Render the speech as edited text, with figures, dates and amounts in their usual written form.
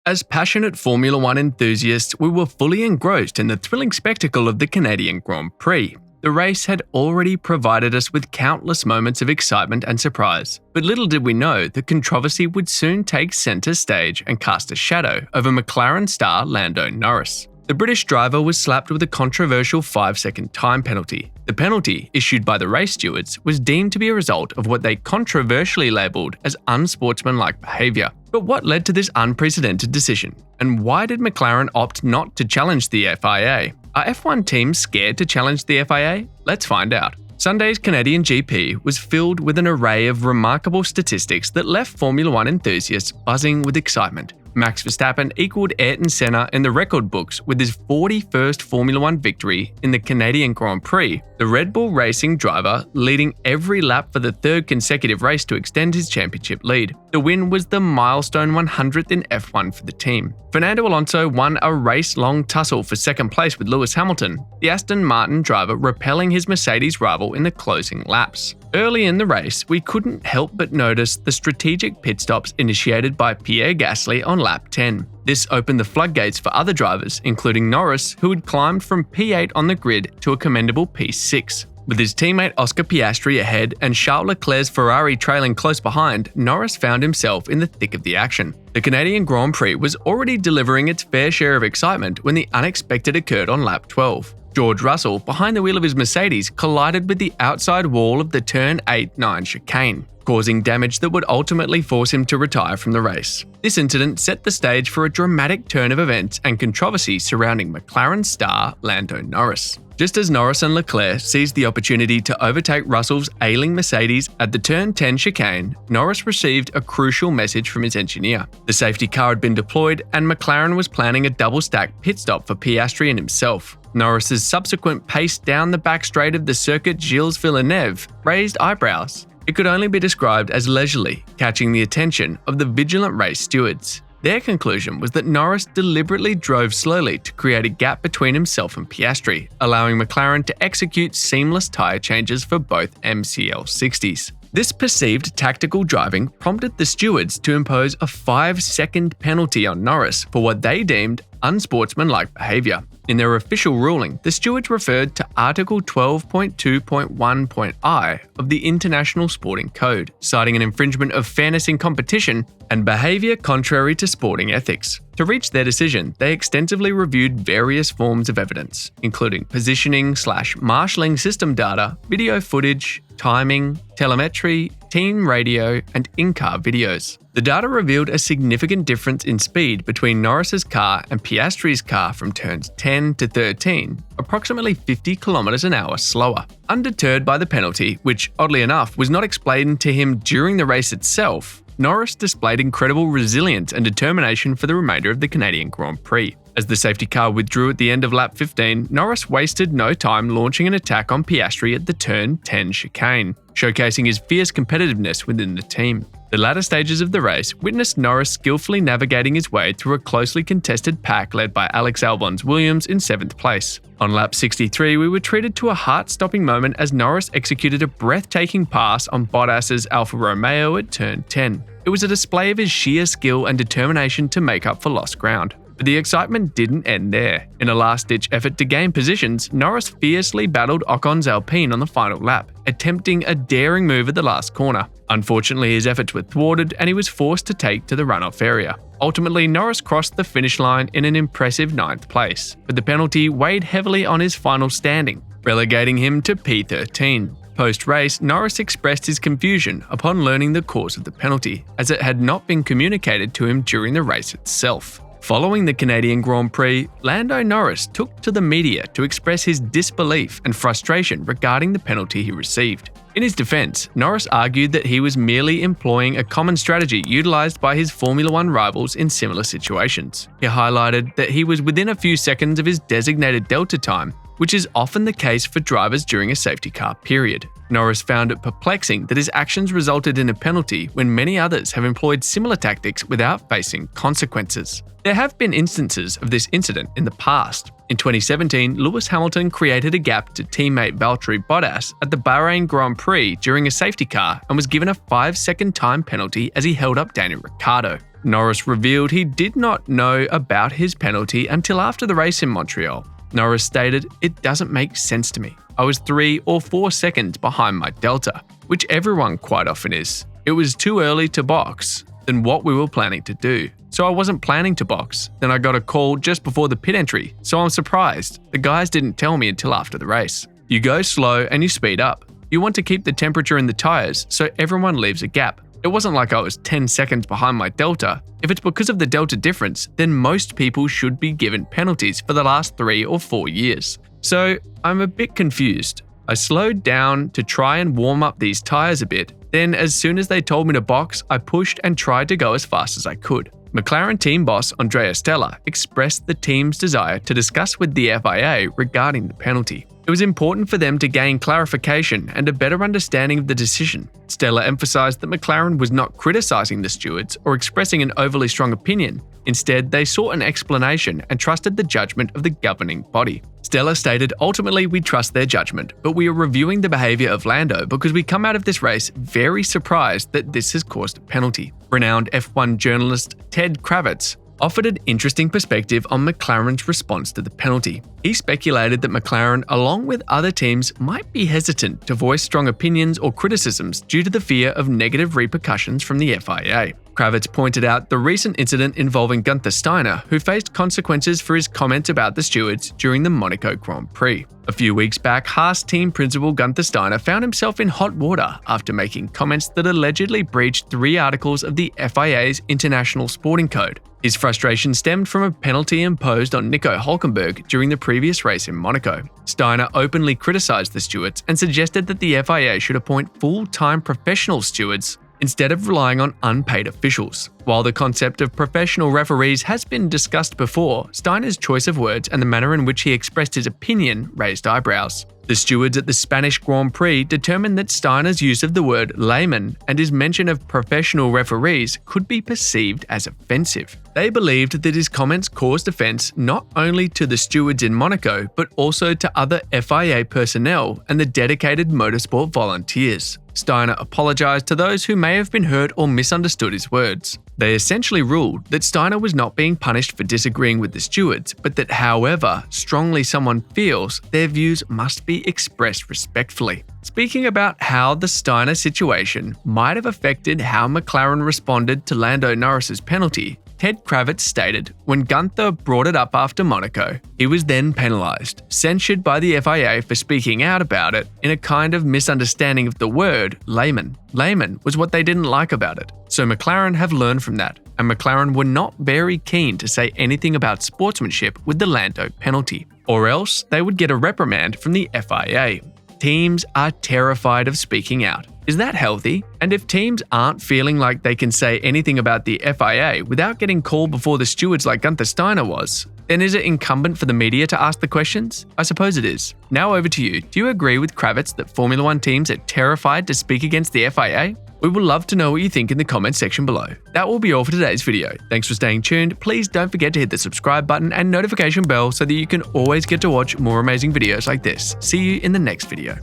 As passionate Formula One enthusiasts, we were fully engrossed in the thrilling spectacle of the Canadian Grand Prix. The race had already provided us with countless moments of excitement and surprise, but little did we know that controversy would soon take centre stage and cast a shadow over McLaren star Lando Norris. The British driver was slapped with a controversial 5-second time penalty. The penalty, issued by the race stewards, was deemed to be a result of what they controversially labelled as unsportsmanlike behaviour. But what led to this unprecedented decision? And why did McLaren opt not to challenge the FIA? Are F1 teams scared to challenge the FIA? Let's find out. Sunday's Canadian GP was filled with an array of remarkable statistics that left Formula One enthusiasts buzzing with excitement. Max Verstappen equaled Ayrton Senna in the record books with his 41st Formula One victory in the Canadian Grand Prix, the Red Bull Racing driver leading every lap for the third consecutive race to extend his championship lead. The win was the milestone 100th in F1 for the team. Fernando Alonso won a race-long tussle for second place with Lewis Hamilton, the Aston Martin driver repelling his Mercedes rival in the closing laps. Early in the race, we couldn't help but notice the strategic pit stops initiated by Pierre Gasly on lap 10. This opened the floodgates for other drivers, including Norris, who had climbed from P8 on the grid to a commendable P6. With his teammate Oscar Piastri ahead and Charles Leclerc's Ferrari trailing close behind, Norris found himself in the thick of the action. The Canadian Grand Prix was already delivering its fair share of excitement when the unexpected occurred on lap 12. George Russell, behind the wheel of his Mercedes, collided with the outside wall of the turn 8-9 chicane, causing damage that would ultimately force him to retire from the race. This incident set the stage for a dramatic turn of events and controversy surrounding McLaren star Lando Norris. Just as Norris and Leclerc seized the opportunity to overtake Russell's ailing Mercedes at the turn 10 chicane, Norris received a crucial message from his engineer. The safety car had been deployed and McLaren was planning a double-stack pit stop for Piastri and himself. Norris's subsequent pace down the back straight of the Circuit Gilles Villeneuve raised eyebrows. It could only be described as leisurely, catching the attention of the vigilant race stewards. Their conclusion was that Norris deliberately drove slowly to create a gap between himself and Piastri, allowing McLaren to execute seamless tyre changes for both MCL60s. This perceived tactical driving prompted the stewards to impose a 5-second penalty on Norris for what they deemed unsportsmanlike behaviour. In their official ruling, the stewards referred to Article 12.2.1.I of the International Sporting Code, citing an infringement of fairness in competition and behaviour contrary to sporting ethics. To reach their decision, they extensively reviewed various forms of evidence, including positioning/marshalling system data, video footage, timing, telemetry, team radio, and in-car videos. The data revealed a significant difference in speed between Norris's car and Piastri's car from turns 10 to 13, approximately 50 km an hour slower. Undeterred by the penalty, which oddly enough was not explained to him during the race itself, Norris displayed incredible resilience and determination for the remainder of the Canadian Grand Prix. As the safety car withdrew at the end of lap 15, Norris wasted no time launching an attack on Piastri at the turn 10 chicane, showcasing his fierce competitiveness within the team. The latter stages of the race witnessed Norris skillfully navigating his way through a closely contested pack led by Alex Albon's Williams in 7th place. On lap 63, we were treated to a heart-stopping moment as Norris executed a breathtaking pass on Bottas's Alfa Romeo at turn 10. It was a display of his sheer skill and determination to make up for lost ground. But the excitement didn't end there. In a last-ditch effort to gain positions, Norris fiercely battled Ocon's Alpine on the final lap, attempting a daring move at the last corner. Unfortunately, his efforts were thwarted and he was forced to take to the runoff area. Ultimately, Norris crossed the finish line in an impressive 9th place, but the penalty weighed heavily on his final standing, relegating him to P13. Post-race, Norris expressed his confusion upon learning the cause of the penalty, as it had not been communicated to him during the race itself. Following the Canadian Grand Prix, Lando Norris took to the media to express his disbelief and frustration regarding the penalty he received. In his defense, Norris argued that he was merely employing a common strategy utilized by his Formula One rivals in similar situations. He highlighted that he was within a few seconds of his designated delta time which is often the case for drivers during a safety car period. Norris found it perplexing that his actions resulted in a penalty when many others have employed similar tactics without facing consequences. There have been instances of this incident in the past. In 2017, Lewis Hamilton created a gap to teammate Valtteri Bottas at the Bahrain Grand Prix during a safety car and was given a 5-second time penalty as he held up Daniel Ricciardo. Norris revealed he did not know about his penalty until after the race in Montreal. Norris stated, "It doesn't make sense to me. I was 3 or 4 seconds behind my delta, which everyone quite often is. It was too early to box than what we were planning to do. So I wasn't planning to box. Then I got a call just before the pit entry, so I'm surprised. The guys didn't tell me until after the race. You go slow and you speed up. You want to keep the temperature in the tires, so everyone leaves a gap. It wasn't like I was 10 seconds behind my delta. If it's because of the delta difference, then most people should be given penalties for the last 3 or 4 years. So I'm a bit confused. I slowed down to try and warm up these tires a bit. Then as soon as they told me to box, I pushed and tried to go as fast as I could." McLaren team boss Andrea Stella expressed the team's desire to discuss with the FIA regarding the penalty. It was important for them to gain clarification and a better understanding of the decision. Stella emphasized that McLaren was not criticizing the stewards or expressing an overly strong opinion. Instead, they sought an explanation and trusted the judgment of the governing body. Stella stated, "Ultimately, we trust their judgment, but we are reviewing the behaviour of Lando because we come out of this race very surprised that this has caused a penalty." Renowned F1 journalist Ted Kravitz offered an interesting perspective on McLaren's response to the penalty. He speculated that McLaren, along with other teams, might be hesitant to voice strong opinions or criticisms due to the fear of negative repercussions from the FIA. Kravitz pointed out the recent incident involving Gunther Steiner, who faced consequences for his comments about the stewards during the Monaco Grand Prix. A few weeks back, Haas team principal Gunther Steiner found himself in hot water after making comments that allegedly breached 3 articles of the FIA's International Sporting Code. His frustration stemmed from a penalty imposed on Nico Hülkenberg during the previous race in Monaco. Steiner openly criticized the stewards and suggested that the FIA should appoint full-time professional stewards instead of relying on unpaid officials. While the concept of professional referees has been discussed before, Steiner's choice of words and the manner in which he expressed his opinion raised eyebrows. The stewards at the Spanish Grand Prix determined that Steiner's use of the word layman and his mention of professional referees could be perceived as offensive. They believed that his comments caused offense not only to the stewards in Monaco, but also to other FIA personnel and the dedicated motorsport volunteers. Steiner apologized to those who may have been hurt or misunderstood his words. They essentially ruled that Steiner was not being punished for disagreeing with the stewards, but that however strongly someone feels, their views must be expressed respectfully. Speaking about how the Steiner situation might have affected how McLaren responded to Lando Norris's penalty, Ted Kravitz stated, "When Gunther brought it up after Monaco, he was then penalised, censured by the FIA for speaking out about it in a kind of misunderstanding of the word layman. Layman was what they didn't like about it. So McLaren have learned from that, and McLaren were not very keen to say anything about sportsmanship with the Lando penalty, or else they would get a reprimand from the FIA. Teams are terrified of speaking out. Is that healthy? And if teams aren't feeling like they can say anything about the FIA without getting called before the stewards like Gunther Steiner was, then is it incumbent for the media to ask the questions? I suppose it is. Now over to you. Do you agree with Kravitz that Formula One teams are terrified to speak against the FIA? We would love to know what you think in the comments section below. That will be all for today's video. Thanks for staying tuned. Please don't forget to hit the subscribe button and notification bell so that you can always get to watch more amazing videos like this. See you in the next video.